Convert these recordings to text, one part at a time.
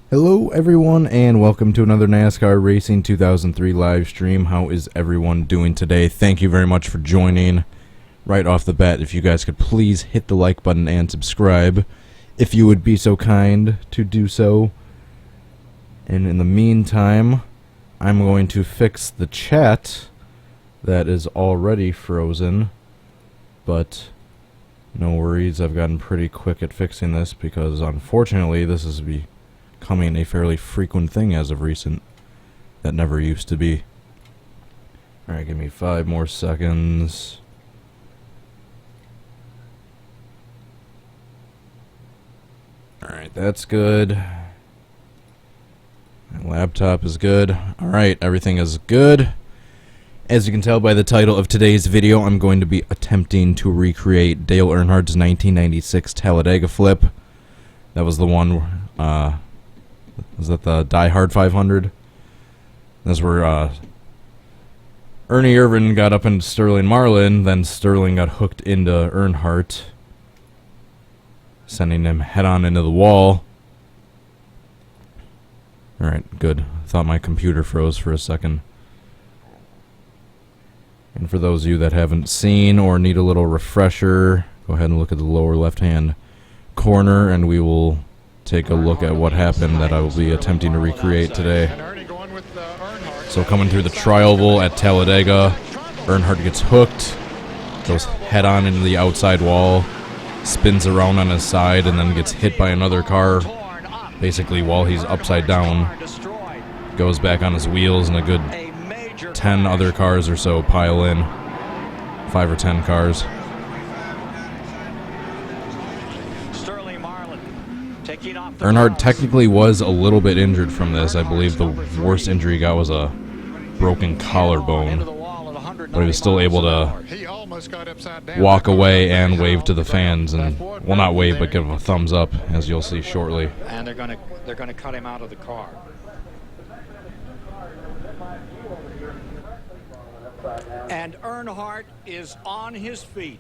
Hello everyone and welcome to another NASCAR Racing 2003 live stream. How is everyone doing today? Thank you very much for joining. Right off the bat, if you guys could please hit the like button and subscribe, if you would be so kind to do so. And in the meantime, I'm going to fix the chat that is already frozen, but no worries, I've gotten pretty quick at fixing this because unfortunately this is becoming a fairly frequent thing as of recent. That never used to be. Alright, give me 5 more seconds. Alright, that's good. My laptop is good. Alright, everything is good. As you can tell by the title of today's video, I'm going to be attempting to recreate Dale Earnhardt's 1996 Talladega flip. That was the one, was that the Die Hard 500? That's where Ernie Irvan got up into Sterling Marlin, then Sterling got hooked into Earnhardt, sending him head-on into the wall. Alright, good. I thought my computer froze for a second. And for those of you that haven't seen or need a little refresher, go ahead and look at the lower left-hand corner, and we will take a look at what happened that I will be attempting to recreate today. So coming through the tri-oval at Talladega, Earnhardt gets hooked, goes head-on into the outside wall, spins around on his side, and then gets hit by another car, basically while he's upside down, goes back on his wheels, and a good 10 other cars or so pile in. 5 or 10 cars. Earnhardt technically was a little bit injured from this. I believe the worst injury he got was a broken collarbone, but he was still able to walk away and wave to the fans, and well, not wave, but give a thumbs up, as you'll see shortly. And they're gonna cut him out of the car. And Earnhardt is on his feet.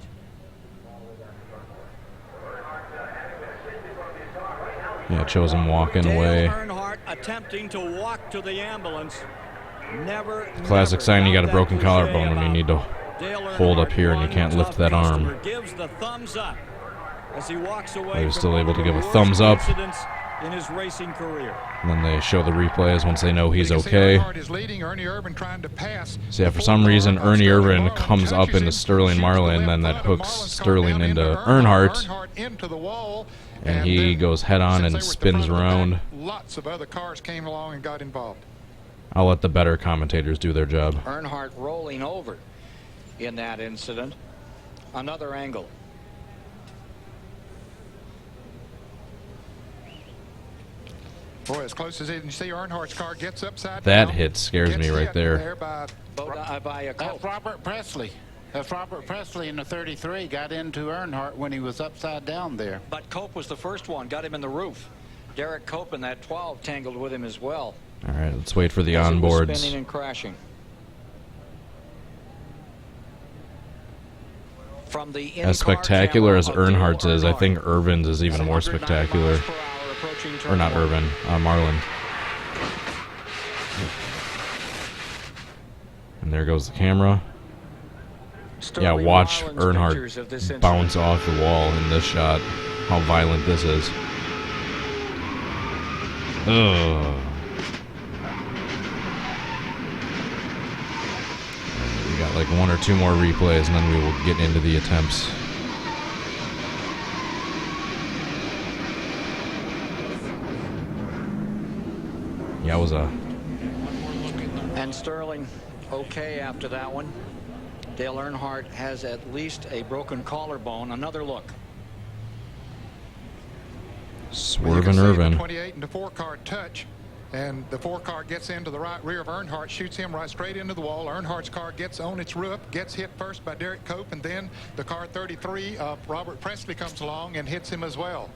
Yeah, it shows him walking away. Earnhardt attempting to walk to the ambulance. Classic sign you got a broken collarbone when you need to hold up here and you can't lift that arm. Gives the thumbs up as he walks away. They're still able to give a thumbs up. In his racing career. And then they show the replays once they know he's okay. So yeah, for some reason Ernie Irvan comes up into Sterling Marlin, then that hooks Sterling into Earnhardt, and he goes head on and spins around. Lots of other cars came along and got involved. I'll let the better commentators do their job. Earnhardt rolling over in that incident. Another angle. Boy, as close as you can see, Earnhardt's car gets upside that down. Hit scares me right there. That's Robert Presley. That's Robert Presley in the 33 got into Earnhardt when he was upside down there. But Cope was the first one, got him in the roof. Derek Cope in that 12 tangled with him as well. All right, let's wait for the as onboards. Spinning and crashing. From the as spectacular as Earnhardt's is, I think Irvin's is even more spectacular. Or not Irvin, Marlin. And there goes the camera. Yeah, watch Earnhardt bounce off the wall in this shot. How violent this is. Ugh. We got like 1 or 2 more replays and then we will get into the attempts. Yeah, it was a... And Sterling okay after that one. Dale Earnhardt has at least a broken collarbone. Another look. Swerving Irvin. 28 and the 4-car touch, and the 4-car gets into the right rear of Earnhardt, shoots him right straight into the wall. Earnhardt's car gets on its roof, gets hit first by Derek Cope, and then the car 33 of Robert Presley comes along and hits him as well.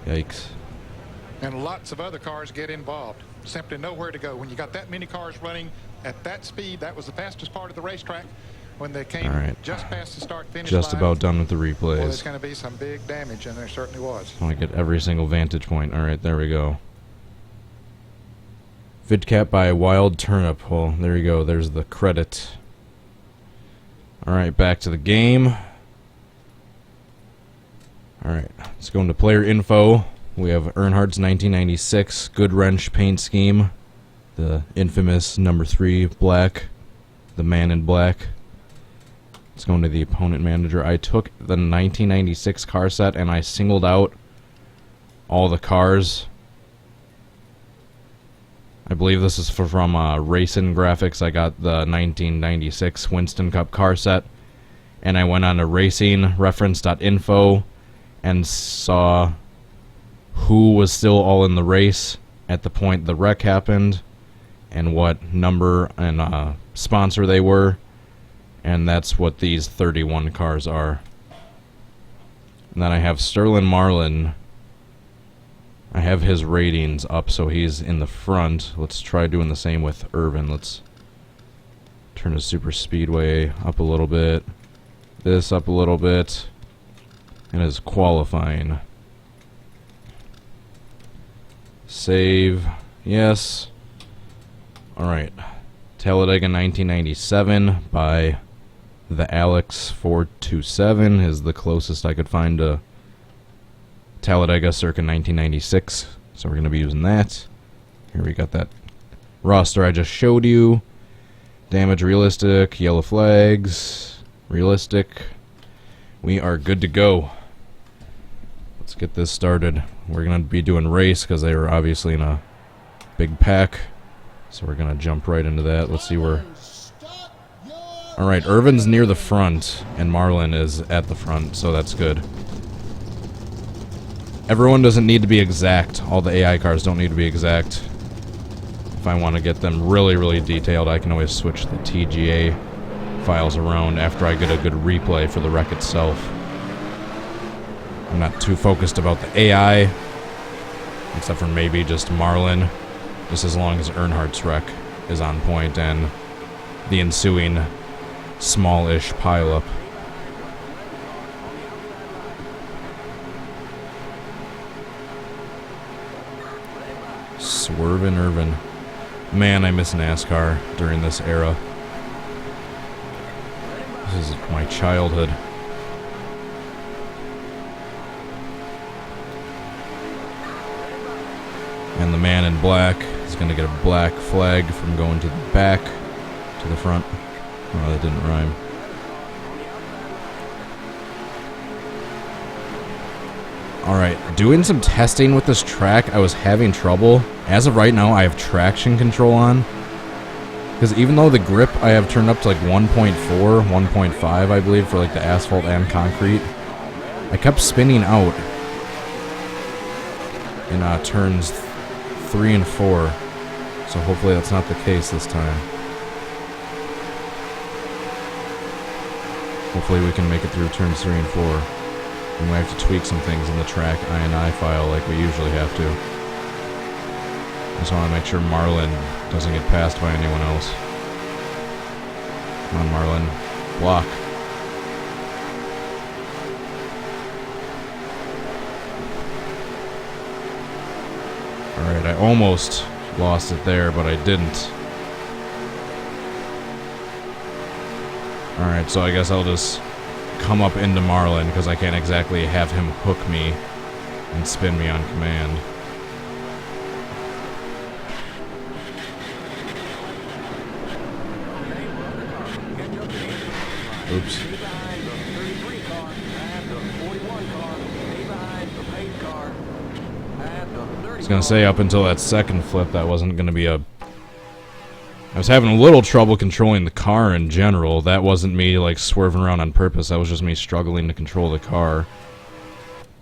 Yikes. And lots of other cars get involved. Simply nowhere to go. When you got that many cars running at that speed, that was the fastest part of the racetrack. when they came Alright. just past the start-finish Just line. about done with the Well, there's replays. going to be some big damage, and there certainly was. I want to get every single vantage point. Alright, there we go. VidCap by Wild Turnip. Well, there you go. There's the credit. Alright, back to the game. Alright, let's go into player info. We have Earnhardt's 1996 Good Wrench paint scheme. The infamous number 3 black. The man in black. Let's go into the opponent manager. I took the 1996 car set and I singled out all the cars. I believe this is from Racing Graphics. I got the 1996 Winston Cup car set, and I went on to racingreference.info and saw who was still all in the race at the point the wreck happened, and what number and sponsor they were, and that's what these 31 cars are. And then I have Sterling Marlin. I have his ratings up, so he's in the front. Let's try doing the same with Irvin. Let's turn his super speedway up a little bit, this up a little bit, and his qualifying. Save, yes. Alright, Talladega 1997 by the Alex 427 is the closest I could find to Talladega circa 1996, so we're going to be using that. Here we got that roster I just showed you. Damage realistic, yellow flags, realistic. We are good to go. Let's get this started. We're going to be doing race because they were obviously in a big pack, so we're going to jump right into that. Let's see where... Alright, Irvin's near the front, and Marlin is at the front, so that's good. Everyone doesn't need to be exact. All the AI cars don't need to be exact. If I want to get them really, really detailed, I can always switch the TGA files around after I get a good replay for the wreck itself. I'm not too focused about the AI, except for maybe just Marlin, just as long as Earnhardt's wreck is on point and the ensuing small-ish pileup. Swervin' Irvin. Man, I miss NASCAR during this era. This is my childhood. And the man in black is going to get a black flag from going to the back to the front. Oh, that didn't rhyme. Alright, doing some testing with this track, I was having trouble. As of right now, I have traction control on. Because even though the grip I have turned up to like 1.4, 1.5, I believe, for like the asphalt and concrete, I kept spinning out in turns 3 and 4. So hopefully that's not the case this time. Hopefully we can make it through turns 3 and 4. We might have to tweak some things in the track INI file like we usually have to. I just want to make sure Marlin doesn't get passed by anyone else. Come on, Marlin. Block. Alright, I almost lost it there, but I didn't. Alright, so I guess I'll just come up into Marlin, because I can't exactly have him hook me and spin me on command. Oops. I was going to say, up until that second flip, that wasn't going to be a... I was having a little trouble controlling the car in general. That wasn't me, like, swerving around on purpose. That was just me struggling to control the car.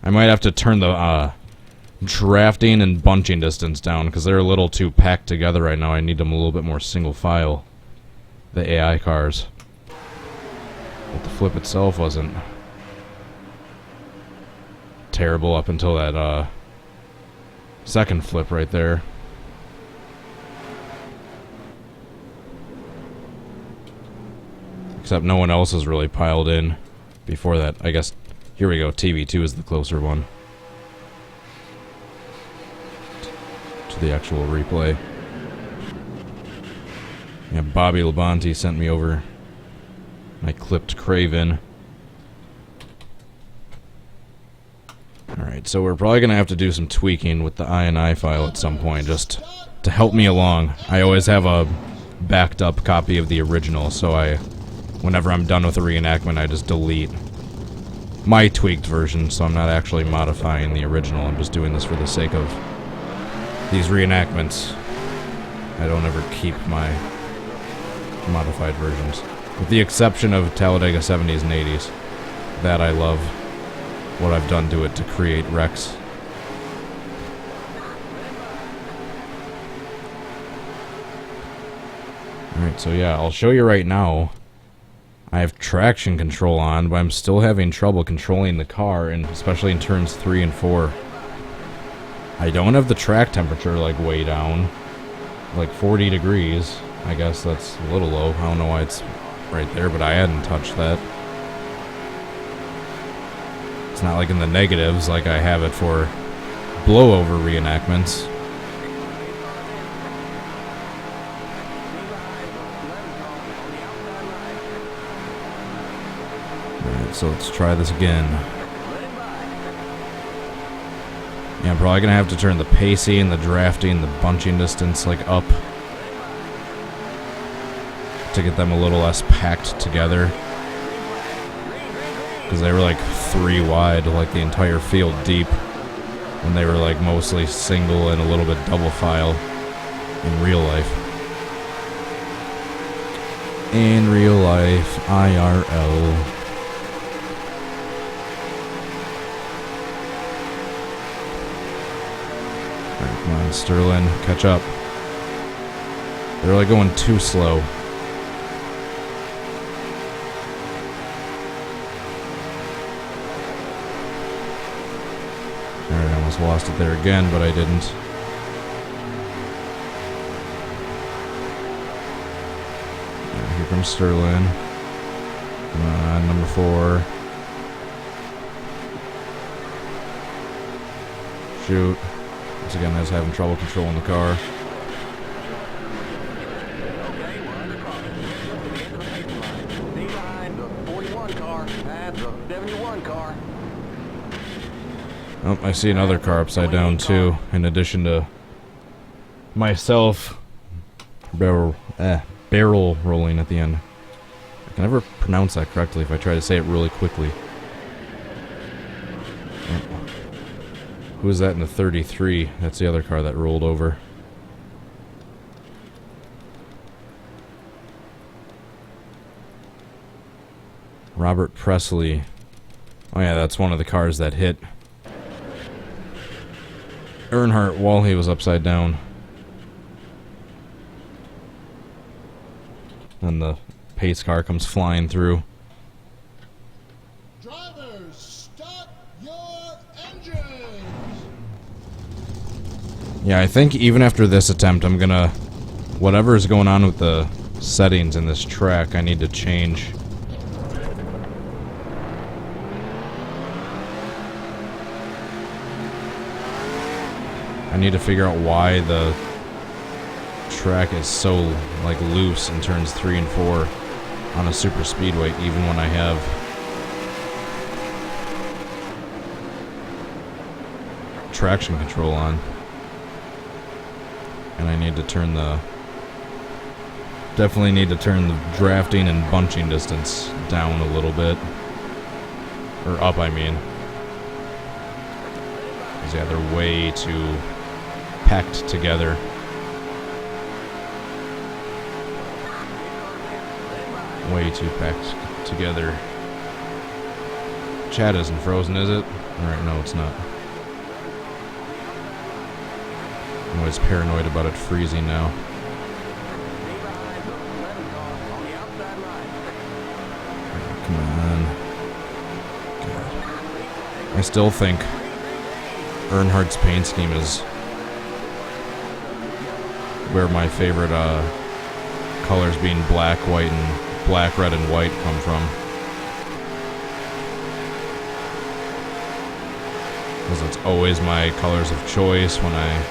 I might have to turn the drafting and bunching distance down, because they're a little too packed together right now. I need them a little bit more single file. The AI cars. But the flip itself wasn't terrible up until that second flip right there. Except no one else has really piled in before that. I guess, here we go, TV2 is the closer one to the actual replay. Yeah, Bobby Labonte sent me over. I clipped Craven. Alright, so we're probably going to have to do some tweaking with the INI file at some point, just to help me along. I always have a backed up copy of the original, so whenever I'm done with a reenactment, I just delete my tweaked version, so I'm not actually modifying the original. I'm just doing this for the sake of these reenactments. I don't ever keep my modified versions. With the exception of Talladega 70s and 80s. That I love what I've done to it to create Rex. Alright, so yeah, I'll show you right now. I have traction control on, but I'm still having trouble controlling the car, and especially in turns 3 and 4. I don't have the track temperature, like, way down. Like 40 degrees. I guess that's a little low. I don't know why it's right there, but I hadn't touched that. It's not like in the negatives like I have it for blowover reenactments. Alright, so let's try this again. Yeah, I'm probably gonna have to turn the pacing, the drafting, the bunching distance like up to get them a little less packed together. Because they were like 3 wide, like the entire field deep, when they were like mostly single and a little bit double file in real life. In real life, IRL. Alright, come on, Sterling, catch up. They're like going too slow. Alright, I almost lost it there again, but I didn't. Right, here comes Sterling. Come on, number 4. Shoot. Once again, I was having trouble controlling the car. Oh, I see another car upside down too, in addition to myself barrel rolling at the end. I can never pronounce that correctly if I try to say it really quickly. Oh. Who is that in the 33? That's the other car that rolled over. Robert Presley. Oh yeah, that's one of the cars that hit Earnhardt while he was upside down. And the pace car comes flying through. Drivers, start your engines! Yeah, I think even after this attempt, I'm gonna... Whatever is going on with the settings in this track, I need to change. I need to figure out why the track is so, like, loose in turns 3 and 4 on a super speedway, even when I have traction control on. And I need to turn the... Definitely need to turn the drafting and bunching distance down a little bit. Or up, I mean. Because, yeah, they're way too packed together. Way too packed together. Chat isn't frozen, is it? Alright, no, it's not. I'm always paranoid about it freezing now. Come on. God. I still think Earnhardt's paint scheme is where my favorite colors being black, white, and black, red, and white come from. Because it's always my colors of choice when I'm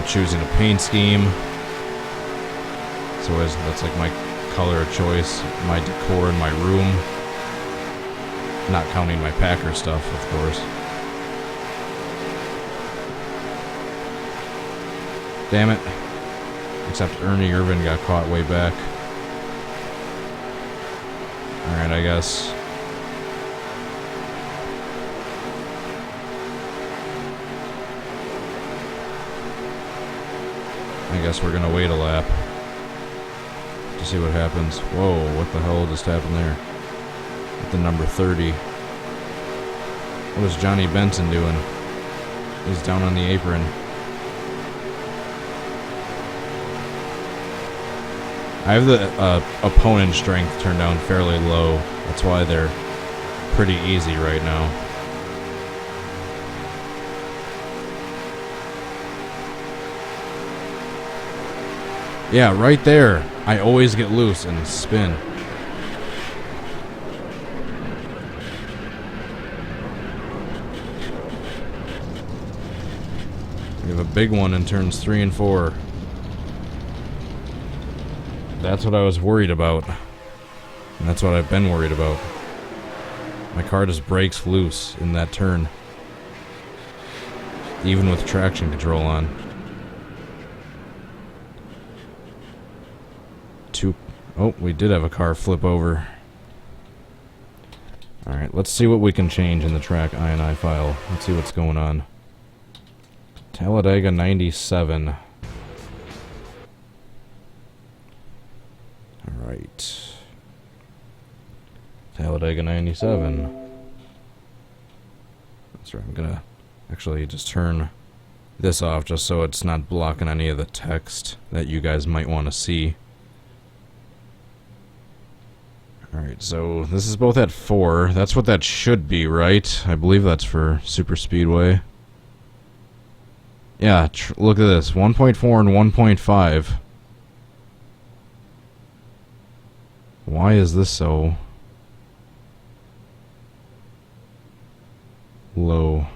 choosing a paint scheme. So that's like my color of choice, my decor in my room. Not counting my Packer stuff, of course. Damn it. Except Ernie Irvin got caught way back. Alright, I guess. I guess we're gonna wait a lap to see what happens. Whoa, what the hell just happened there? At the number 30. What is Johnny Benson doing? He's down on the apron. I have the opponent strength turned down fairly low. That's why they're pretty easy right now. Yeah, right there. I always get loose and spin. We have a big one in turns 3 and 4. That's what I was worried about. And that's what I've been worried about. My car just breaks loose in that turn. Even with traction control on. Oh, we did have a car flip over. Alright, let's see what we can change in the track INI file. Let's see what's going on. Talladega 97. Alright. Talladega 97. That's right, I'm gonna actually just turn this off just so it's not blocking any of the text that you guys might want to see. Alright, so this is both at 4. That's what that should be, right? I believe that's for Super Speedway. Yeah, look at this. 1.4 and 1.5. Why is this so low?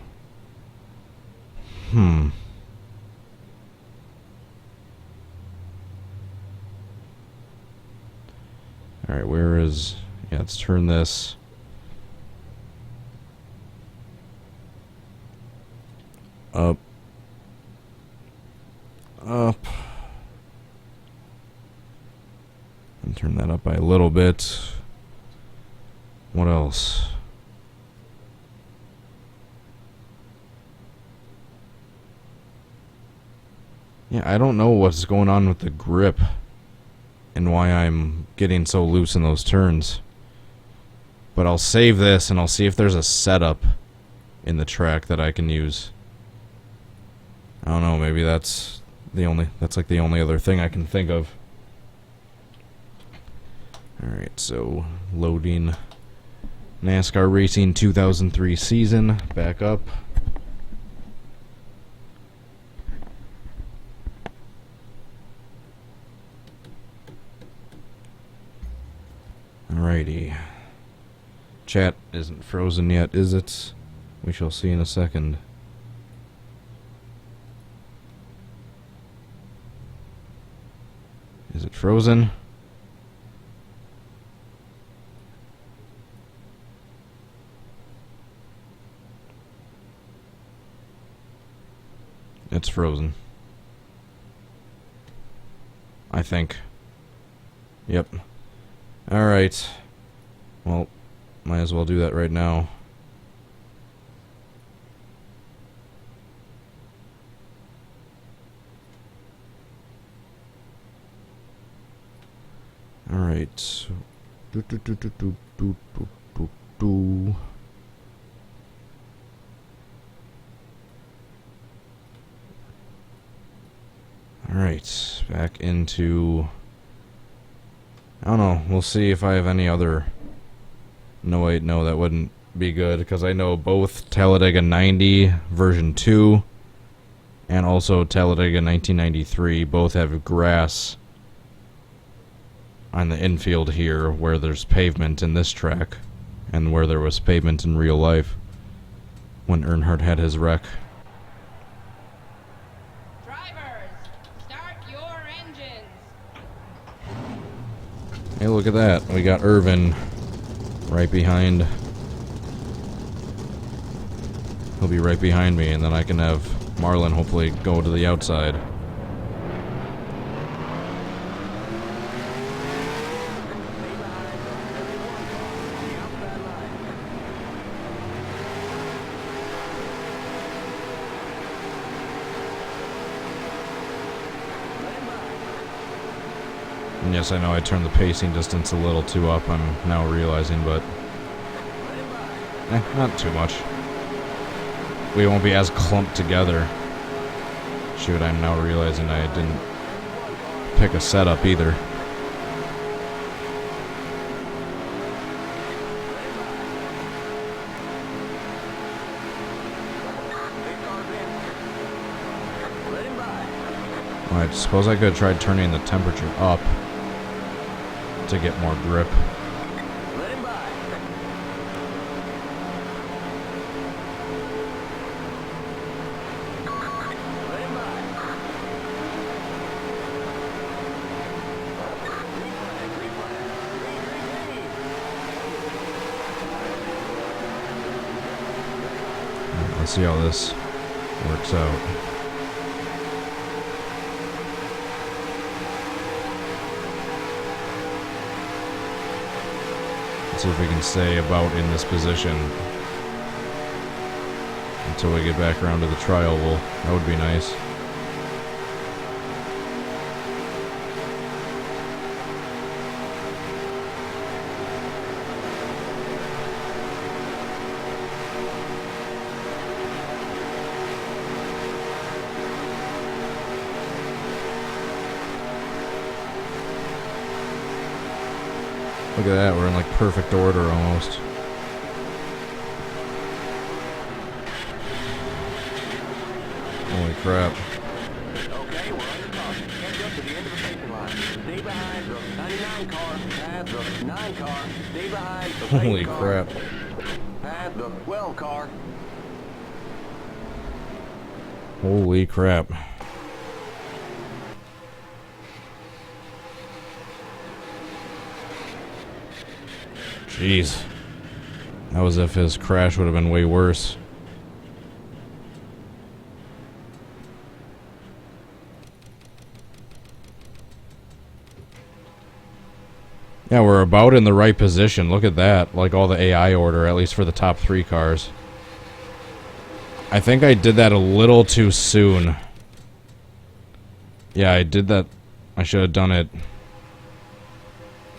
Alright, where is... Yeah, let's turn this up. Up. And turn that up by a little bit. What else? Yeah, I don't know what's going on with the grip and why I'm getting so loose in those turns. But I'll save this and I'll see if there's a setup in the track that I can use. I don't know, maybe that's like the only other thing I can think of. Alright, so loading NASCAR Racing 2003 season back up. Alrighty. Chat isn't frozen yet, is it? We shall see in a second. Is it frozen? It's frozen. I think. Yep. Alright. Well, might as well do that right now. Alright. Alright, back into... I don't know, we'll see if I have any other... No, wait, no, that wouldn't be good, because I know both Talladega 90 version 2 and also Talladega 1993 both have grass on the infield here where there's pavement in this track and where there was pavement in real life when Earnhardt had his wreck. Drivers, start your engines. Hey, look at that. We got Irvin right behind. He'll be right behind me, and then I can have Marlon hopefully go to the outside. And yes, I know I turned the pacing distance a little too up, I'm now realizing, but not too much. We won't be as clumped together. Shoot, I'm now realizing I didn't pick a setup either. Well, I suppose I could have tried turning the temperature up to get more grip. Let's see how this works out. Let's see if we can stay about in this position until we get back around to the trial. Well, that would be nice. Look at that, we're in like perfect order almost. Holy crap. Okay, we're under caution. Catch up to the end of the pacing line. Stay behind the 99 car, pass the 9 car, stay behind the Holy 8 car, crap. pass the 12 car. Holy crap. Jeez. That was if his crash would have been way worse. Yeah, we're about in the right position. Look at that. Like all the AI order, at least for the top 3 cars. I think I did that a little too soon. Yeah, I did that. I should have done it.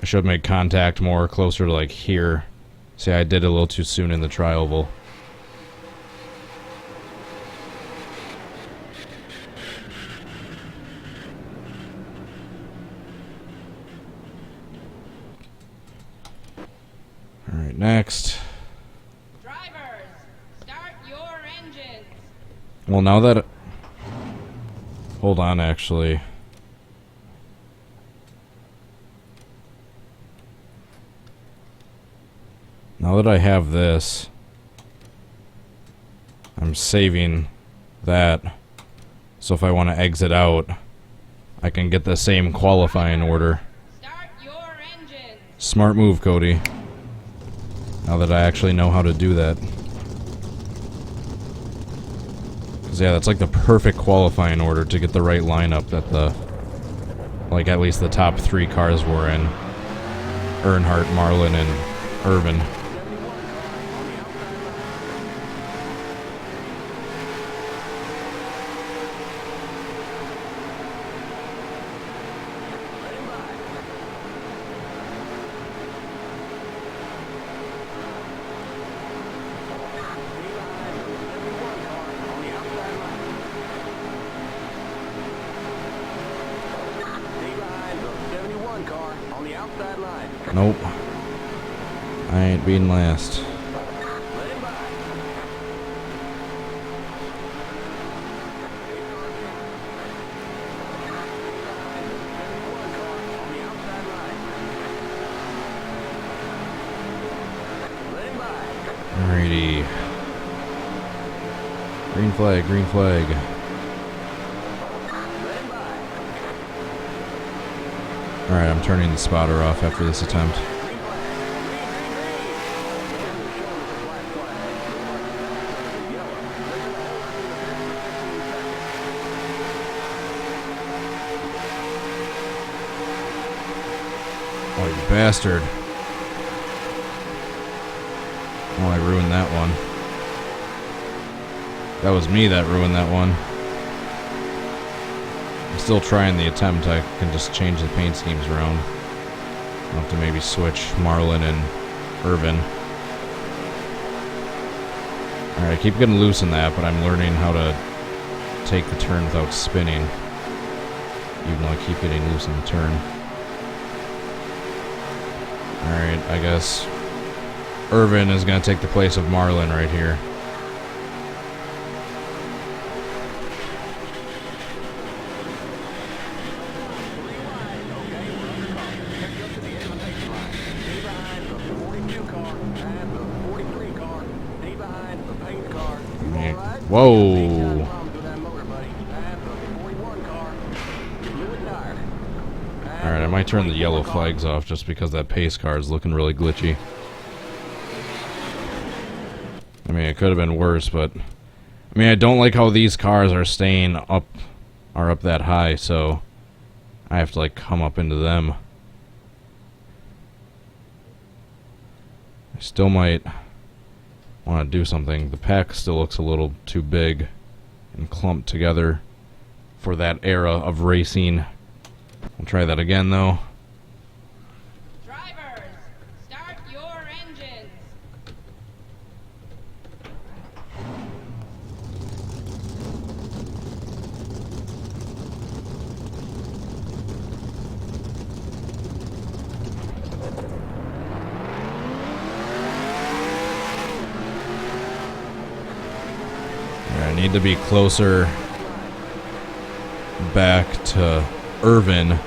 I should have made contact more closer to like here. See, I did it a little too soon in the tri-oval. Alright, next. Drivers, start your engines. Well, now that... Hold on, actually. Now that I have this, I'm saving that. So if I want to exit out, I can get the same qualifying order. Start your engines. Smart move, Cody. Now that I actually know how to do that. Because, yeah, that's like the perfect qualifying order to get the right lineup that the... Like, at least the top 3 cars were in. Earnhardt, Marlon, and Irvin. Nope. I ain't being last. Alrighty. Green flag, green flag. Alright, I'm turning the spotter off after this attempt. Oh, you bastard. Oh, I ruined that one. That was me that ruined that one. I'm still trying the attempt. I can just change the paint schemes around. I'll have to maybe switch Marlin and Irvin. Alright, I keep getting loose in that, but I'm learning how to take the turn without spinning. Even though I keep getting loose in the turn. Alright, I guess Irvin is going to take the place of Marlin right here. Whoa. Alright, I might turn the yellow flags off just because that pace car is looking really glitchy. I mean, it could have been worse, but I mean, I don't like how these cars are staying up, are up that high, so I have to like come up into them. I still might want to do something. The pack still looks a little too big and clumped together for that era of racing. I'll try that again though. Drivers, start your engines. I need to be closer back to Irvin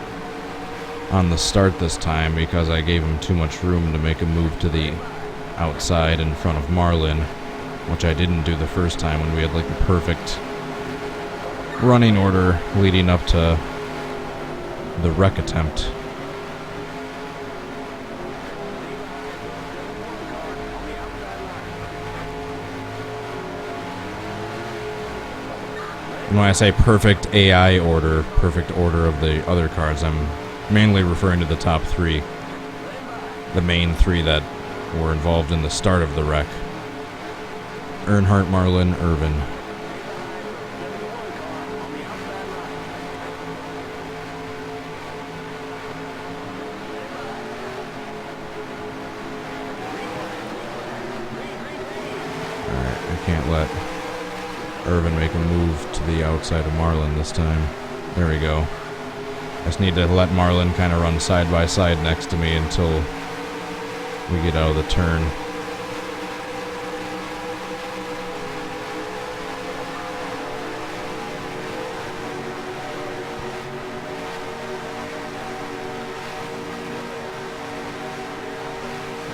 on the start this time because I gave him too much room to make a move to the outside in front of Marlin, which I didn't do the first time when we had like the perfect running order leading up to the wreck attempt. When I say perfect AI order, perfect order of the other cars, I'm mainly referring to the top three. The main three that were involved in the start of the wreck. Earnhardt, Marlin, Irvin. Alright, I can't let Irvin make a move to the outside of Marlin this time. There we go. I just need to let Marlin kind of run side by side next to me until we get out of the turn.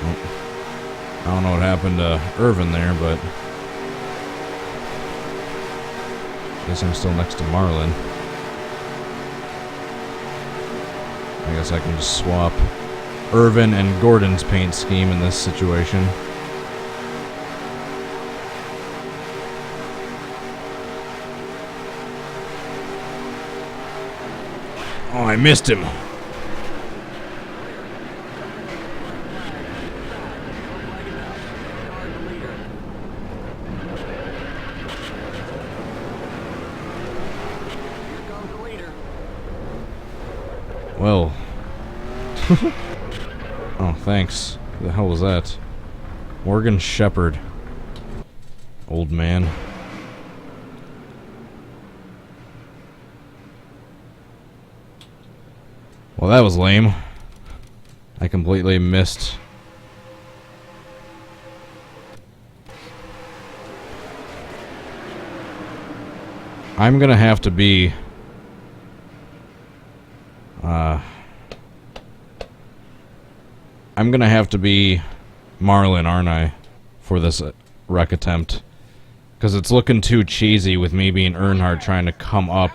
Oh. I don't know what happened to Irvin there, but I guess I'm still next to Marlin. I guess I can just swap Irvin and Gordon's paint scheme in this situation. Oh, I missed him. Well. Oh, thanks. Who the hell was that? Morgan Shepherd. Old man. Well, that was lame. I completely missed. I'm gonna have to be I'm gonna have to be Marlin, aren't I? for this wreck attempt. Because it's looking too cheesy with me being Earnhardt trying to come up.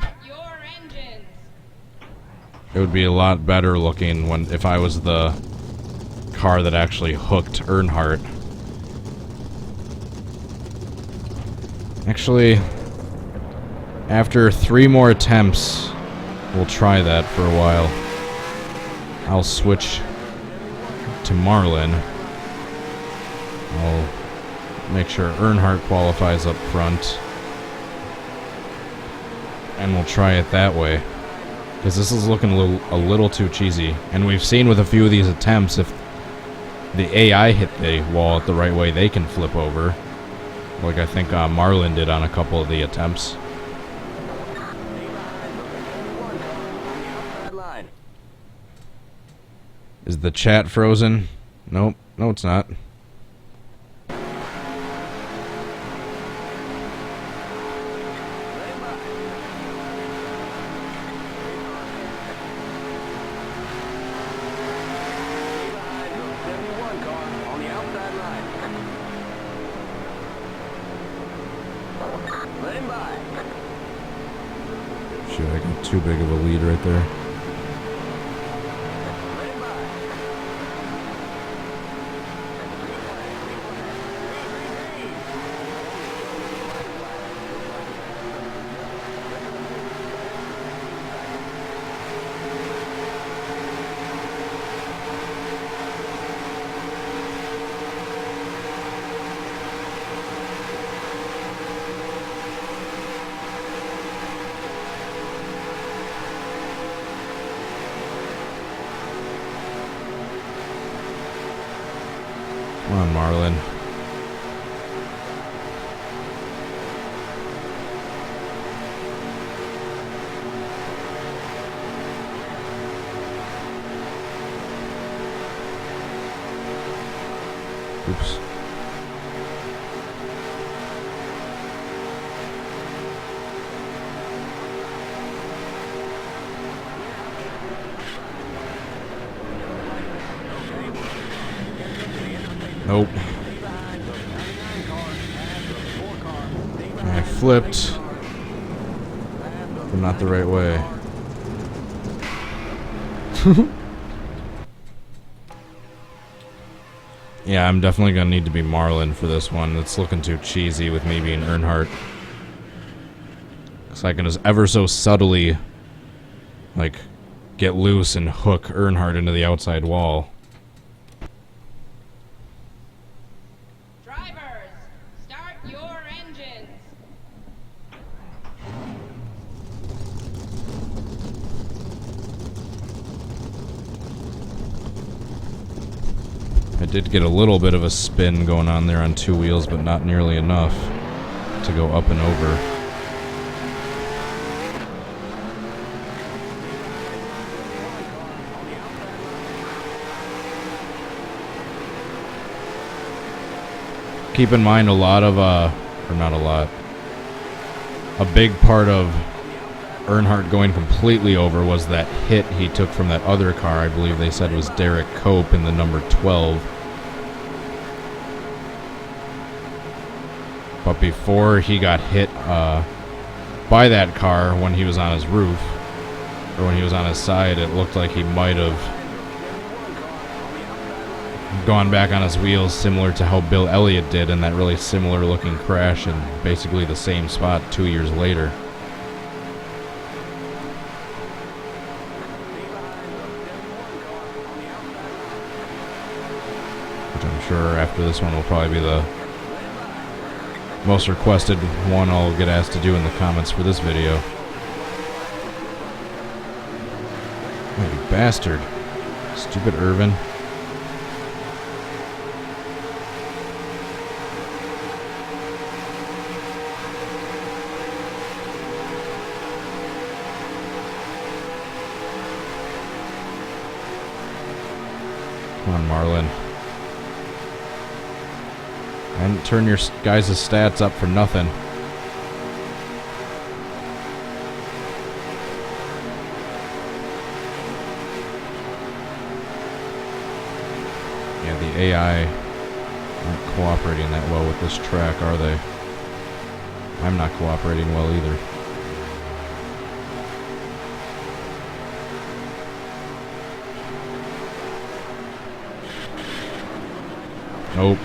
It would be a lot better looking if I was the car that actually hooked Earnhardt. Actually, after 3 more attempts, we'll try that for a while. I'll switch to Marlin. I'll make sure Earnhardt qualifies up front. And we'll try it that way. Because this is looking a little too cheesy. And we've seen with a few of these attempts, if the AI hit the wall the right way, they can flip over. Like I think Marlin did on a couple of the attempts. Is the chat frozen? Nope. No, it's not. Shit, I got too big of a lead right there. Come on, Marlin. Oops. Nope. I flipped, but not the right way. Yeah, I'm definitely gonna need to be Marlin for this one. It's looking too cheesy with me being Earnhardt. Because I can just ever so subtly, like, get loose and hook Earnhardt into the outside wall. I did get a little bit of a spin going on there on 2 wheels, but not nearly enough to go up and over. Keep in mind a lot of, or not a lot, a big part of Earnhardt going completely over was that hit he took from that other car. I believe they said it was Derek Cope in the number 12. But before he got hit by that car when he was on his roof, or when he was on his side, it looked like he might have gone back on his wheels, similar to how Bill Elliott did in that really similar looking crash in basically the same spot 2 years later. Which I'm sure after this one will probably be the most requested one I'll get asked to do in the comments for this video. Oh, you bastard. Stupid Irvin. Come on, Marlin. And turn your guys' stats up for nothing. Yeah, the AI Aren't cooperating that well with this track, are they? I'm not cooperating well either. Nope.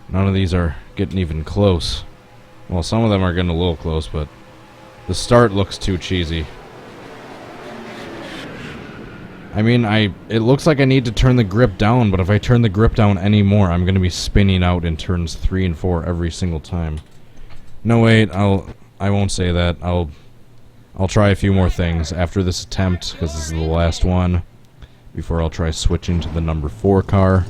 None of these are getting even close. Well, some of them are getting a little close, but the start looks too cheesy. I mean, it looks like I need to turn the grip down, but if I turn the grip down anymore, I'm going to be spinning out in turns 3 and 4 every single time. No, wait, I won't say that. I'll try a few more things after this attempt, because this is the last one, before I'll try switching to the number 4 car.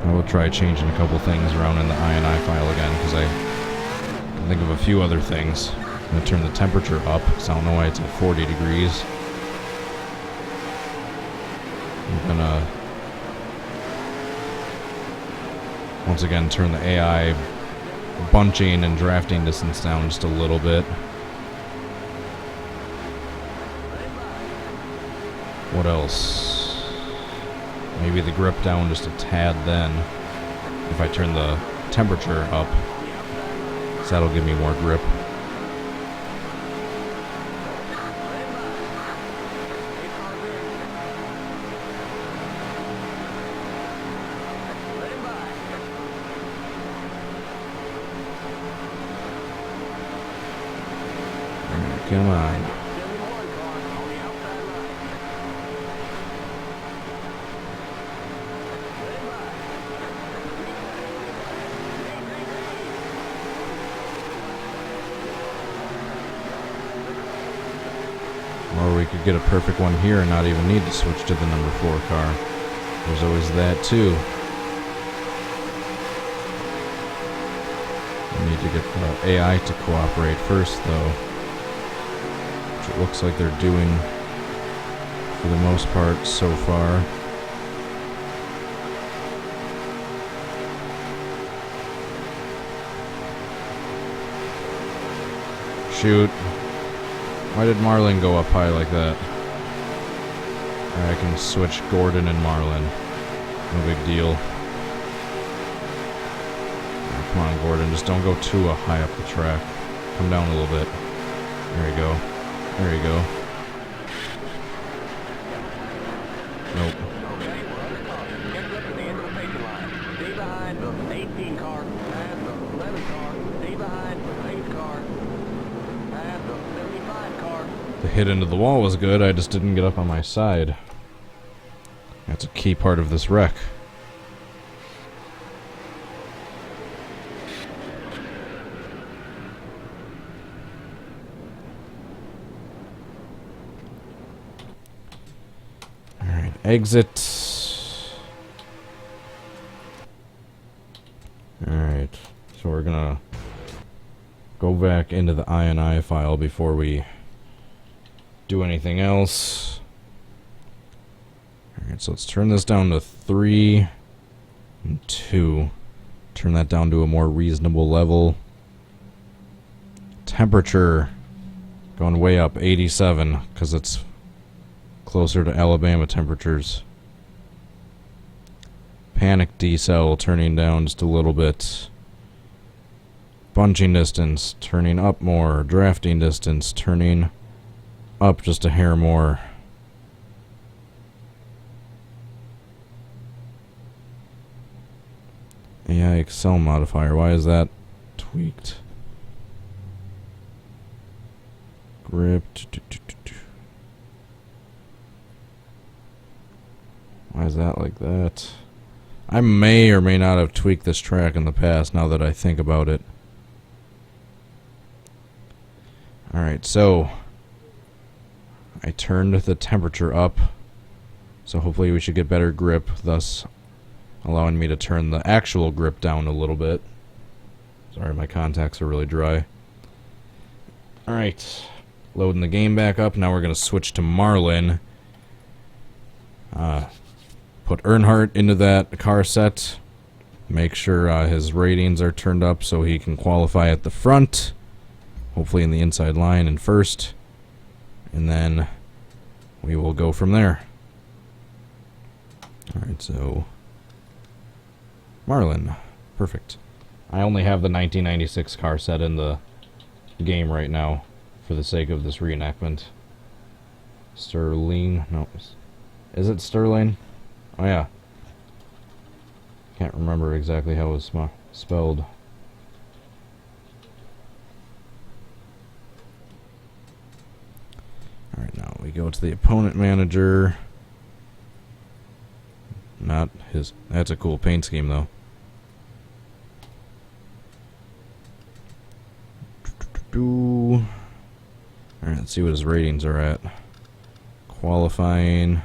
I will try changing a couple things around in the INI file again, because I can think of a few other things. I'm going to turn the temperature up, because I don't know why it's at 40 degrees. I'm going to, once again, turn the AI bunching and drafting distance down just a little bit. What else? Maybe the grip down just a tad then, if I turn the temperature up, so that'll give me more grip. Come on. Or we could get a perfect one here and not even need to switch to the number 4 car. There's always that too. We need to get the AI to cooperate first though, which it looks like they're doing for the most part so far. Shoot. Why did Marlin go up high like that? I can switch Gordon and Marlin. No big deal. Oh, come on, Gordon. Just don't go too high up the track. Come down a little bit. There you go. There you go. Nope. Okay, we're under caution. Get up to the end of the paper line. Stay behind the 18 car. Pass the 11 car. Stay behind the 8 car. Pass the 75 car. The hit into the wall was good, I just didn't get up on my side. That's a key part of this wreck. Alright, exit. Alright, so we're gonna go back into the INI file before we do anything else. Alright, so let's turn this down to 3 and 2. Turn that down to a more reasonable level. Temperature going way up, 87, because it's closer to Alabama temperatures. Panic decel turning down just a little bit. Bunching distance turning up more. Drafting distance turning up just a hair more. AI Excel modifier, why is that tweaked? Grip. Why is that like that? I may or may not have tweaked this track in the past now that I think about it. Alright, so I turned the temperature up, so hopefully we should get better grip, thus allowing me to turn the actual grip down a little bit. Sorry, my contacts are really dry. Alright, Loading the game back up. Now we're going to switch to Marlin. Put Earnhardt into that car set. Make sure his ratings are turned up so he can qualify at the front. Hopefully in the inside line in first. And then we will go from there. Alright, so Marlin. Perfect. I only have the 1996 car set in the game right now for the sake of this reenactment. Sterling. No. Is it Sterling? Oh, yeah. Can't remember exactly how it was spelled. Alright, now we go to the opponent manager. Not his. That's a cool paint scheme, though. Alright, let's see what his ratings are at. Qualifying.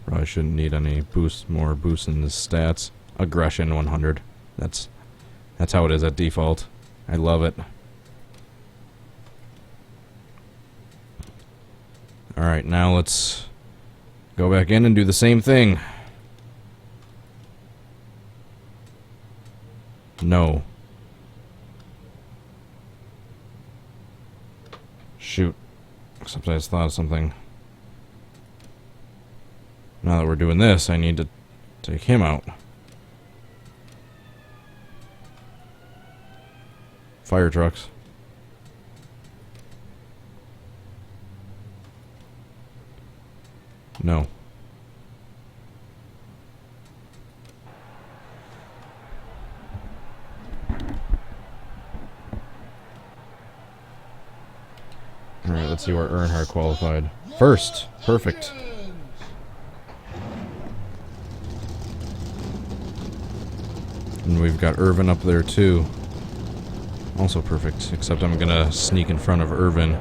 Probably shouldn't need any more boost in his stats. Aggression 100. That's how it is at default. I love it. Alright, now let's go back in and do the same thing. No. Shoot. Except I just thought of something. Now that we're doing this, I need to take him out. Fire trucks. No. Alright, let's see where Earnhardt qualified. First. Perfect. And we've got Irvin up there too. Also perfect, except I'm gonna sneak in front of Irvin.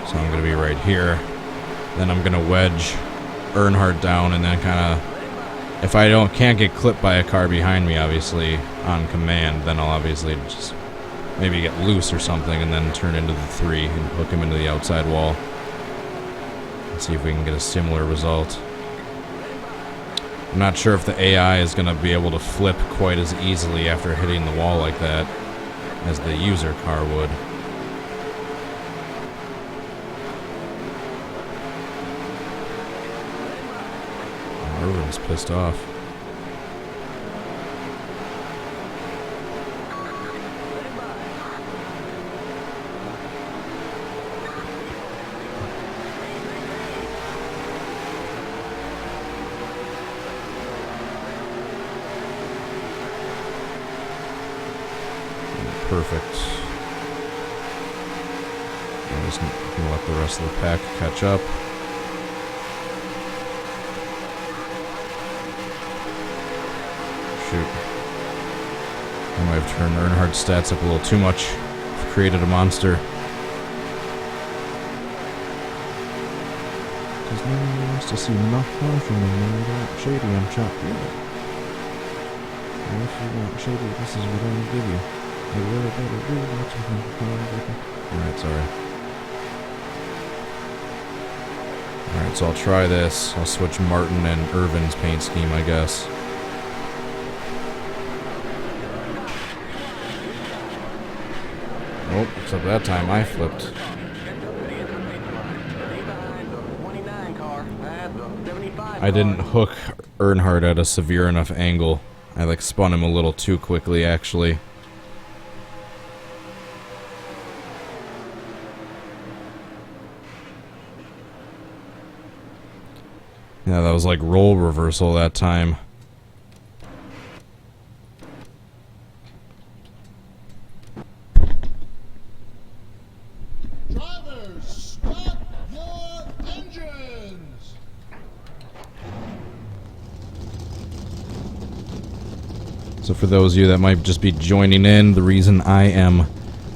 So I'm gonna be right here. Then I'm gonna wedge Earnhardt down and then kinda, if I can't get clipped by a car behind me, obviously, on command, then I'll obviously just maybe get loose or something and then turn into the 3 and hook him into the outside wall. Let's see if we can get a similar result. I'm not sure if the AI is going to be able to flip quite as easily after hitting the wall like that as the user car would. Irvin's pissed off. Perfect. I'm just gonna let the rest of the pack catch up. Shoot. I might have turned Earnhardt's stats up a little too much. I've created a monster. Because no one wants to see nothing from me. Shady, I'm chopped. And if you want shady, this is what I'm gonna give you. Alright, sorry. Alright, so I'll try this. I'll switch Martin and Irvin's paint scheme, I guess. Oh, except that time I flipped. I didn't hook Earnhardt at a severe enough angle. I like spun him a little too quickly, actually. Yeah, that was like role reversal that time. Drivers, start your engines. So So for those of you that might just be joining in, the reason I am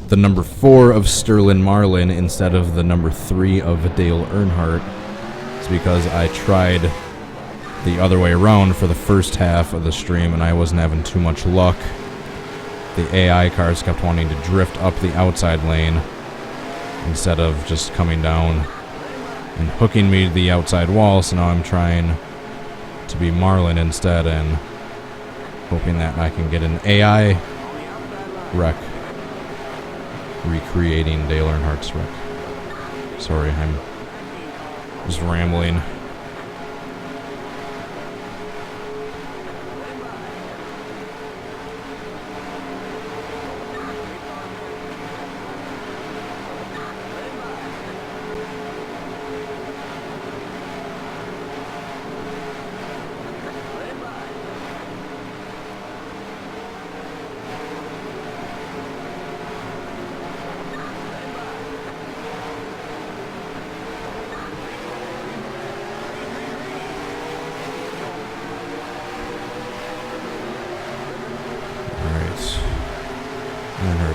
the number 4 of Sterling Marlin instead of the number 3 of Dale Earnhardt is because I tried the other way around for the first half of the stream and I wasn't having too much luck. The AI cars kept wanting to drift up the outside lane instead of just coming down and hooking me to the outside wall, so now I'm trying to be Marlin instead and hoping that I can get an AI wreck recreating Dale Earnhardt's wreck. Sorry, I'm just rambling.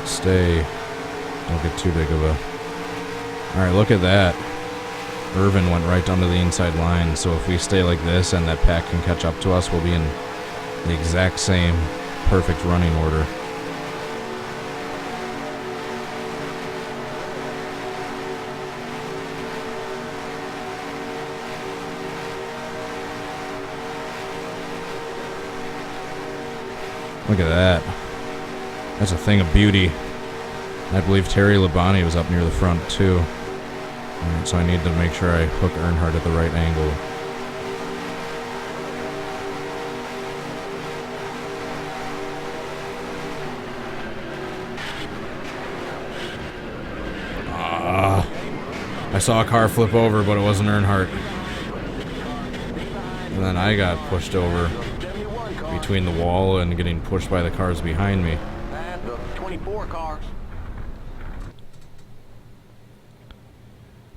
Stay. Don't get too big of a... Alright, look at that. Irvin went right down to the inside line, so if we stay like this and that pack can catch up to us, we'll be in the exact same perfect running order. Look at that. That's a thing of beauty. I believe Terry Labonte was up near the front too. Alright, so I need to make sure I hook Earnhardt at the right angle. I saw a car flip over, but it wasn't Earnhardt. And then I got pushed over between the wall and getting pushed by the cars behind me. 24 cars.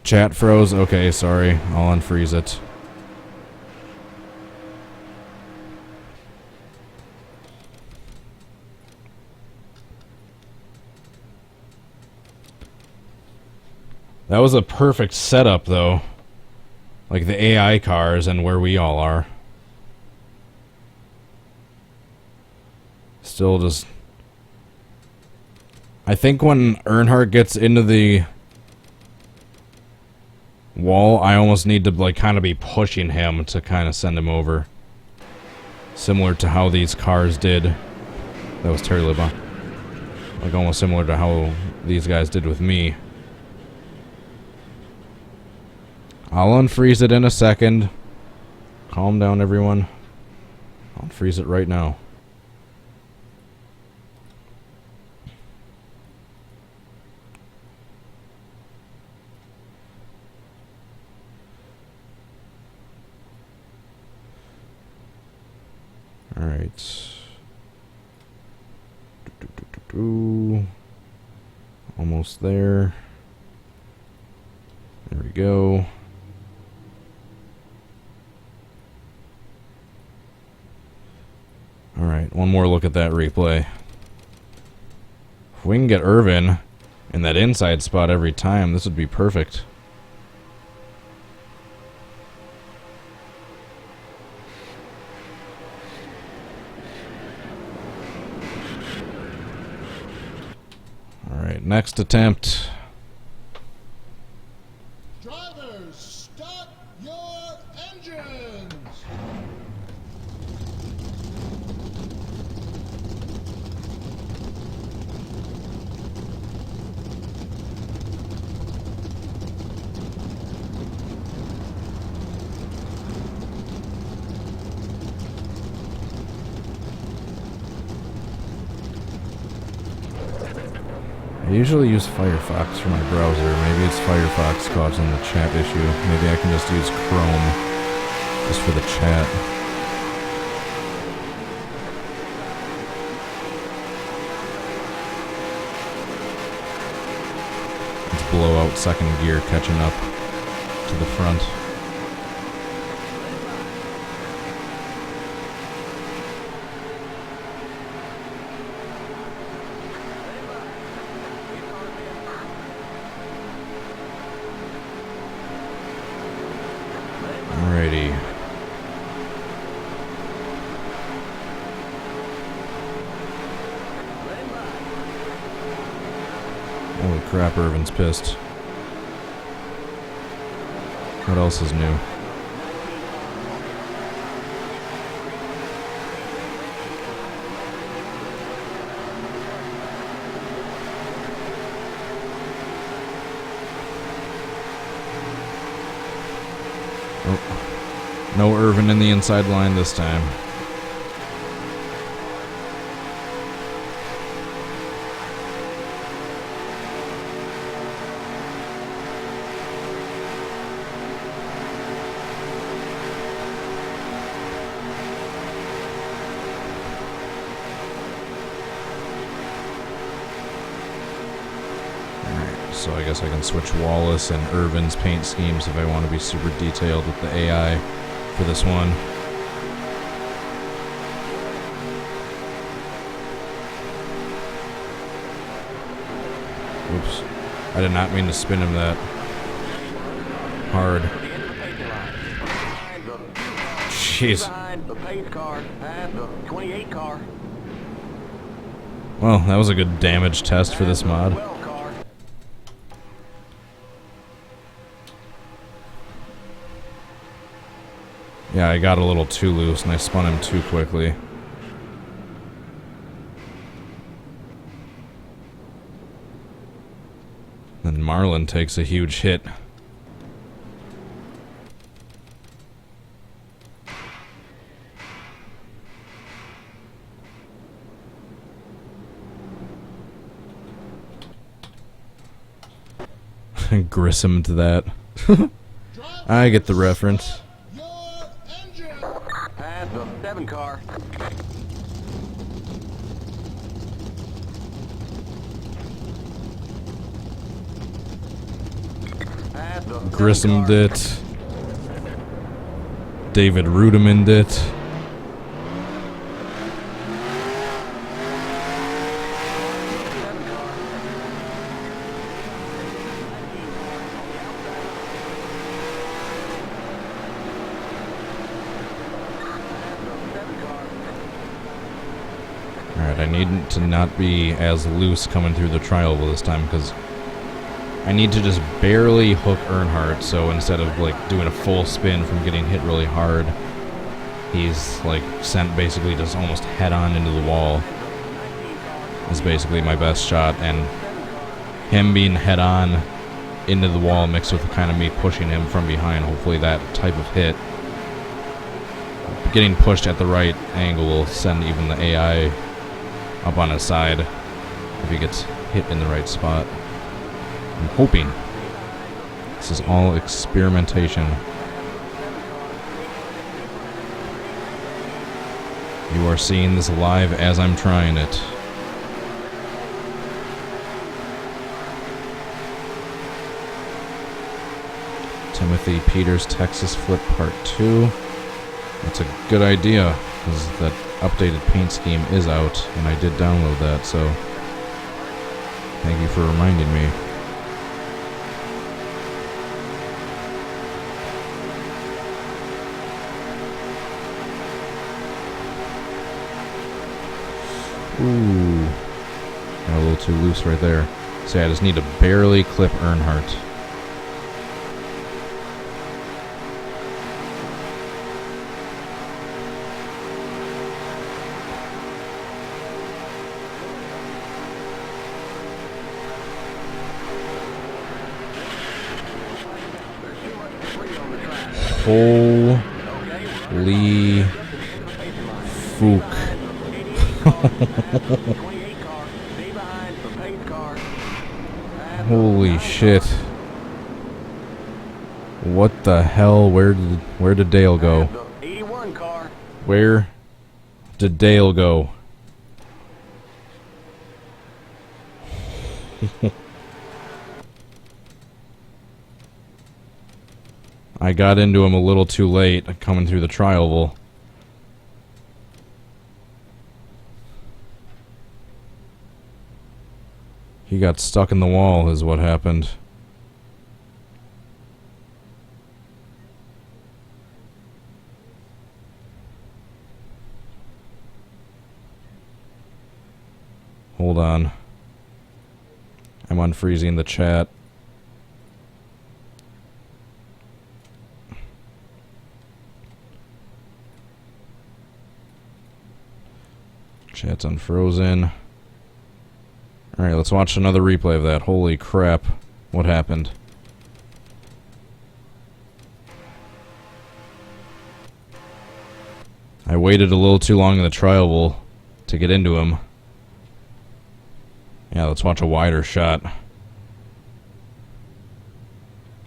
Chat froze. Okay, sorry. I'll unfreeze it. That was a perfect setup, though. Like the AI cars and where we all are. Still just... I think when Earnhardt gets into the wall, I almost need to like kind of be pushing him to kind of send him over. Similar to how these cars did. That was Terry Libba. Like almost similar to how these guys did with me. I'll unfreeze it in a second. Calm down, everyone. I'll unfreeze it right now. Alright. Almost there. There we go. Alright, one more look at that replay. If we can get Irvin in that inside spot every time, this would be perfect. Alright, next attempt. Drivers, start your engines! I usually use Firefox for my browser. Maybe it's Firefox causing the chat issue. Maybe I can just use Chrome just for the chat. Let's blow out second gear catching up to the front. Holy crap, Irvin's pissed. What else is new? Oh. No Irvin in the inside line this time. So I guess I can switch Wallace and Irvin's paint schemes if I want to be super detailed with the AI for this one. Oops. I did not mean to spin him that hard. Jeez. Well, that was a good damage test for this mod. Yeah, I got a little too loose and I spun him too quickly. Then Marlin takes a huge hit. Grissom to that. I get the reference. Pass the 7 car. Pass the Grissom it. David Rudiman it. Alright, I need to not be as loose coming through the trial this time because I need to just barely hook Earnhardt, so instead of like doing a full spin from getting hit really hard, he's like sent basically just almost head on into the wall. Is basically my best shot, and him being head on into the wall mixed with kind of me pushing him from behind, hopefully that type of hit. Getting pushed at the right angle will send even the AI up on his side if he gets hit in the right spot. I'm hoping. This is all experimentation. You are seeing this live as I'm trying it. Timothy Peters Texas Flip Part 2. That's a good idea, because that updated paint scheme is out, and I did download that, so thank you for reminding me. Ooh, got a little too loose right there. See, I just need to barely clip Earnhardt. Holy fook. Holy shit. What the hell? Where did Dale go? Where did Dale go? I got into him a little too late coming through the tri-oval. He got stuck in the wall is what happened. Hold on. I'm unfreezing the chat. Chat's unfrozen. Alright, let's watch another replay of that. Holy crap. What happened? I waited a little too long in the trial to get into him. Yeah, let's watch a wider shot.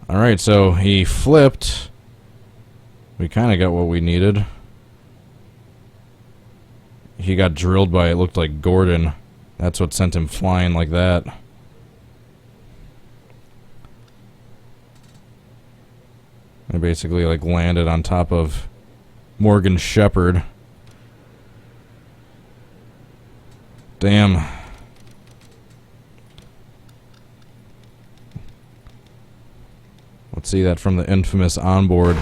Alright, so he flipped. We kind of got what we needed. He got drilled by, it looked like Gordon. That's what sent him flying like that. I basically like landed on top of Morgan Shepherd. Damn. Let's see that from the infamous onboard.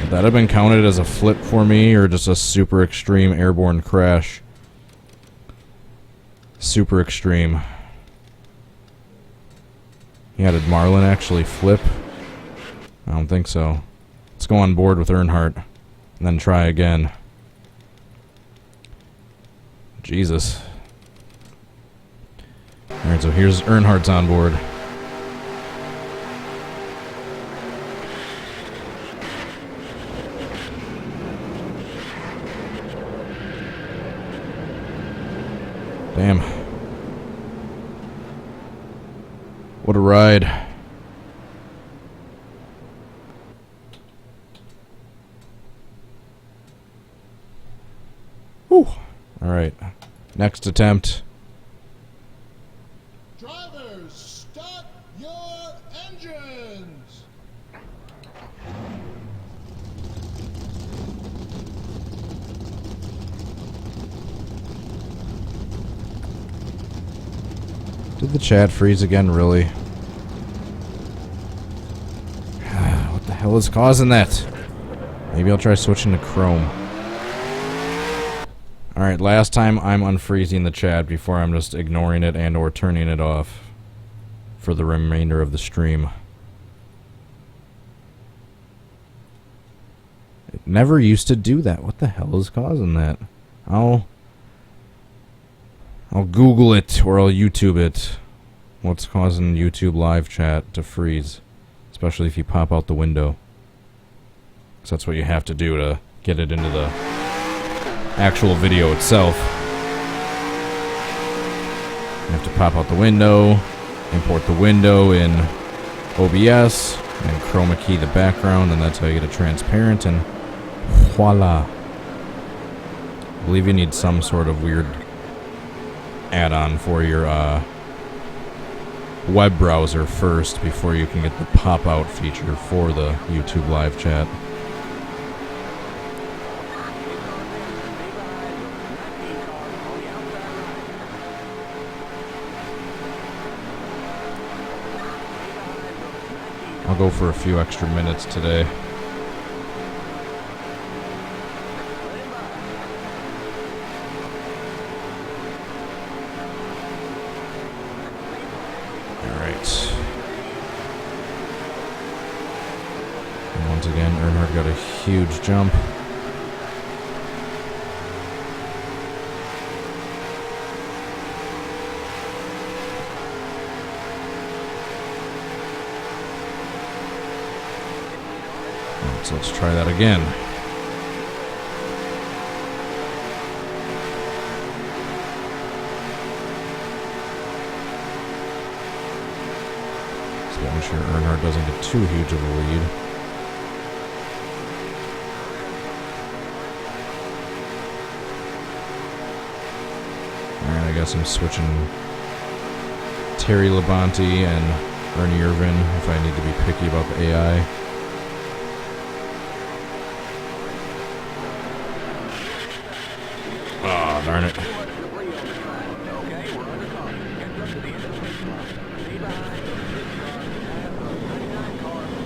Would that have been counted as a flip for me, or just a super extreme airborne crash? Super extreme. Yeah, did Marlin actually flip? I don't think so. Let's go on board with Earnhardt, and then try again. Jesus. Alright, so here's Earnhardt's on board. Damn. What a ride. Whew. Alright. Next attempt. Drivers, start your engines. Did the chat freeze again, really? What the hell is causing that? Maybe I'll try switching to Chrome. Alright, last time I'm unfreezing the chat before I'm just ignoring it and or turning it off for the remainder of the stream. It never used to do that. What the hell is causing that? I'll Google it, or I'll YouTube it. What's causing YouTube live chat to freeze? Especially if you pop out the window. Because that's what you have to do to get it into the actual video itself. You have to pop out the window, import the window in OBS, and chroma key the background, and that's how you get it transparent, and voila. I believe you need some sort of weird add-on for your web browser first before you can get the pop-out feature for the YouTube live chat. I'll go for a few extra minutes today. Once again, Earnhardt got a huge jump. So let's try that again. So I'm sure Earnhardt doesn't get too huge of a lead. I guess I'm switching Terry Labonte and Ernie Irvin if I need to be picky about the AI. Oh, darn it.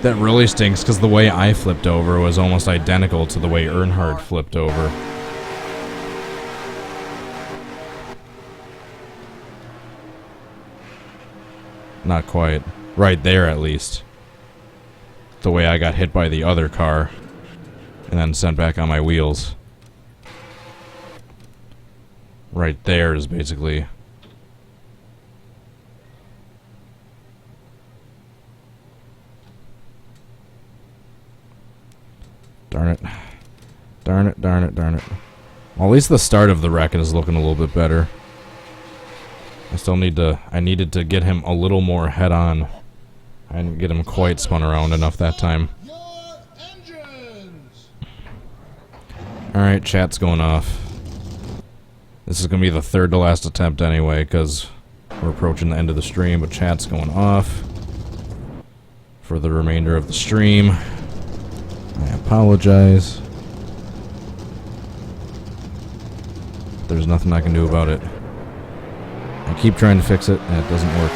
That really stinks because the way I flipped over was almost identical to the way Earnhardt flipped over. Not quite. Right there, at least. The way I got hit by the other car and then sent back on my wheels. Right there is basically... Darn it. Darn it, darn it, darn it. Well, at least the start of the wreck is looking a little bit better. I still need to... I needed to get him a little more head-on. I didn't get him quite spun around enough that time. Alright, chat's going off. This is going to be the third to last attempt anyway, because we're approaching the end of the stream, but chat's going off for the remainder of the stream. I apologize. There's nothing I can do about it. I keep trying to fix it, and it doesn't work.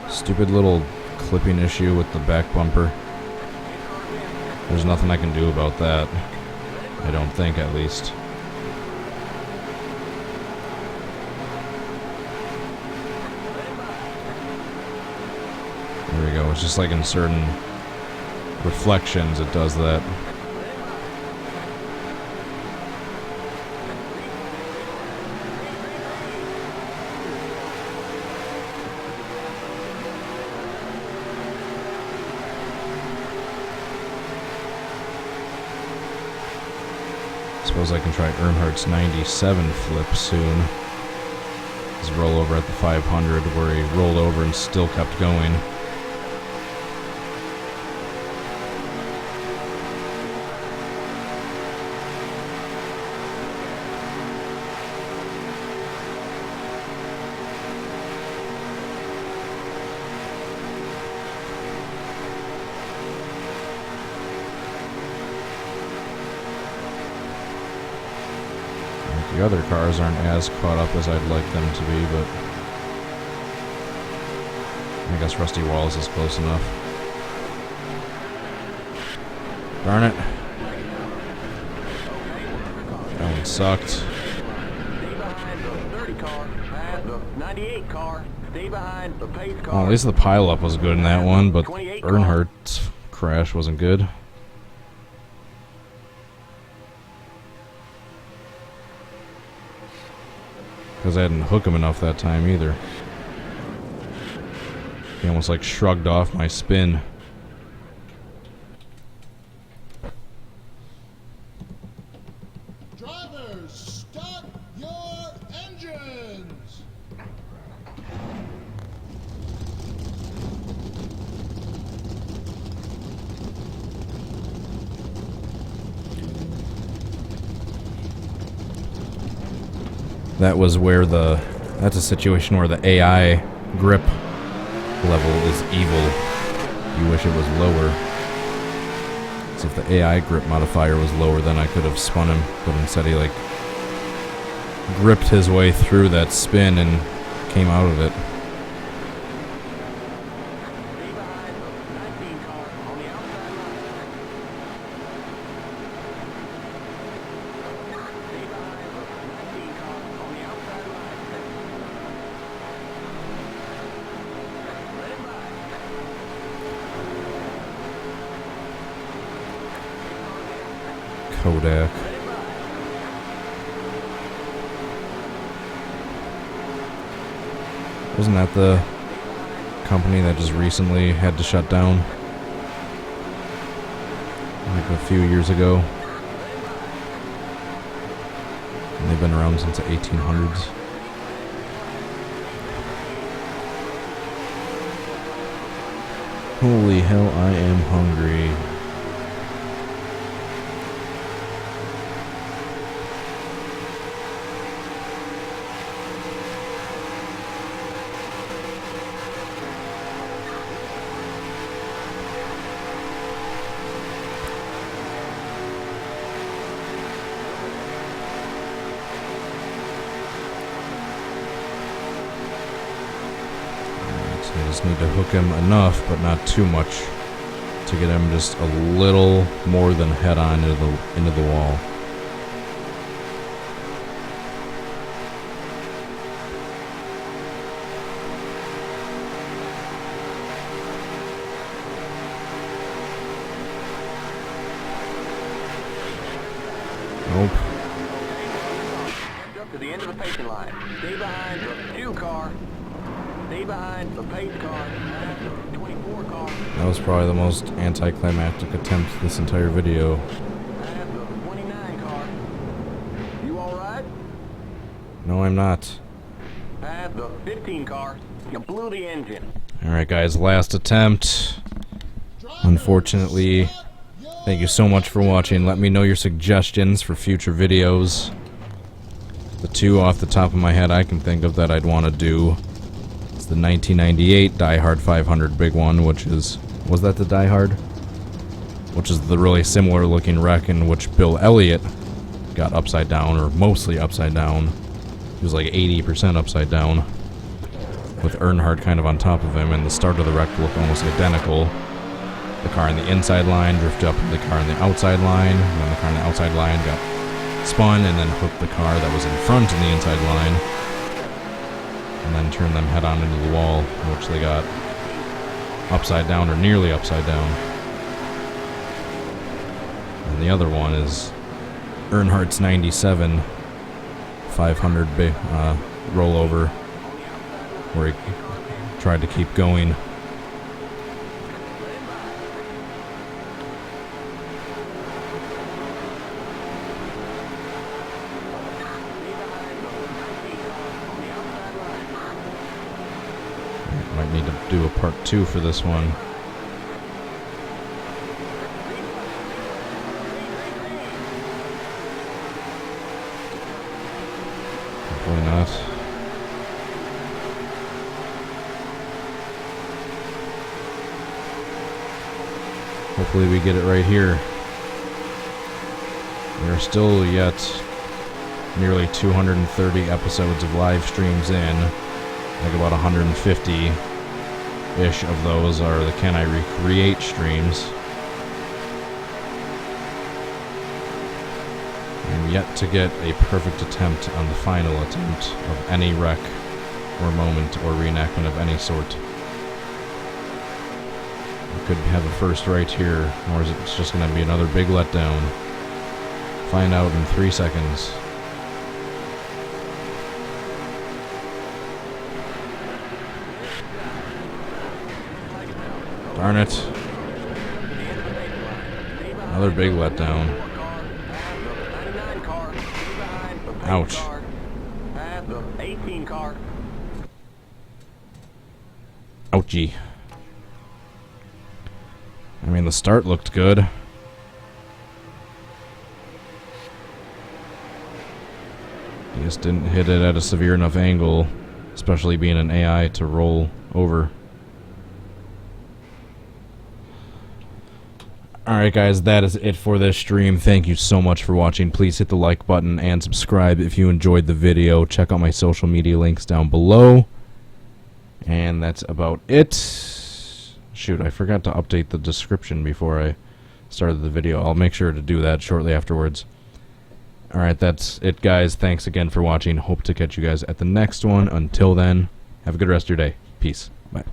Stupid little clipping issue with the back bumper. There's nothing I can do about that. I don't think, at least. There we go. It's just like in certain reflections it does that. Suppose I can try Earnhardt's 97 flip soon. His rollover at the 500 where he rolled over and still kept going. The other cars aren't as caught up as I'd like them to be, but I guess Rusty Walls is close enough. Darn it. That one sucked. Well, at least the pileup was good in that one, but Earnhardt's crash wasn't good. Because I didn't hook him enough that time either. He almost like shrugged off my spin. Drivers, start your engines! That was where that's a situation where the AI grip level is evil. You wish it was lower. So if the AI grip modifier was lower, then I could have spun him, but instead he like gripped his way through that spin and came out of it. Kodak. Wasn't that the company that just recently had to shut down? Like a few years ago. And they've been around since the 1800s. Holy hell, I am hungry. Just need to hook him enough, but not too much, to get him just a little more than head on into the wall. Nope. Up to the end of the pacing line. Stay behind the new car. Stay behind the pace car. The 24 car. That was probably the most anticlimactic attempt this entire video. And the 29 car. You all right? No, I'm not. And the 15 car. You blew the engine. Alright guys, last attempt. Unfortunately, thank you so much for watching. Let me know your suggestions for future videos. The two off the top of my head I can think of that I'd want to do. It's the 1998 Die Hard 500 big one, which is... Was that the Die Hard? Which is the really similar looking wreck in which Bill Elliott got upside down, or mostly upside down. He was like 80% upside down, with Earnhardt kind of on top of him, and the start of the wreck looked almost identical. The car on the inside line drifted up to the car on the outside line, and then the car on the outside line got spun and then hooked the car that was in front in the inside line, and then turned them head on into the wall, which they got upside down or nearly upside down. And the other one is Earnhardt's 97 500 rollover, where he tried to keep going. Might need to do a part 2 for this one. Hopefully not. Hopefully we get it right here. We are still yet nearly 230 episodes of live streams in. Like about 150-ish of those are the Can I Recreate streams. I'm yet to get a perfect attempt on the final attempt of any wreck or moment or reenactment of any sort. We could have a first right here, or is it just going to be another big letdown? Find out in 3 seconds. Darn it. Another big letdown. Ouch. Ouchie. I mean, the start looked good. He just didn't hit it at a severe enough angle, especially being an AI, to roll over. Alright guys, that is it for this stream. Thank you so much for watching. Please hit the like button and subscribe if you enjoyed the video. Check out my social media links down below. And that's about it. Shoot, I forgot to update the description before I started the video. I'll make sure to do that shortly afterwards. Alright, that's it guys. Thanks again for watching. Hope to catch you guys at the next one. Until then, have a good rest of your day. Peace. Bye.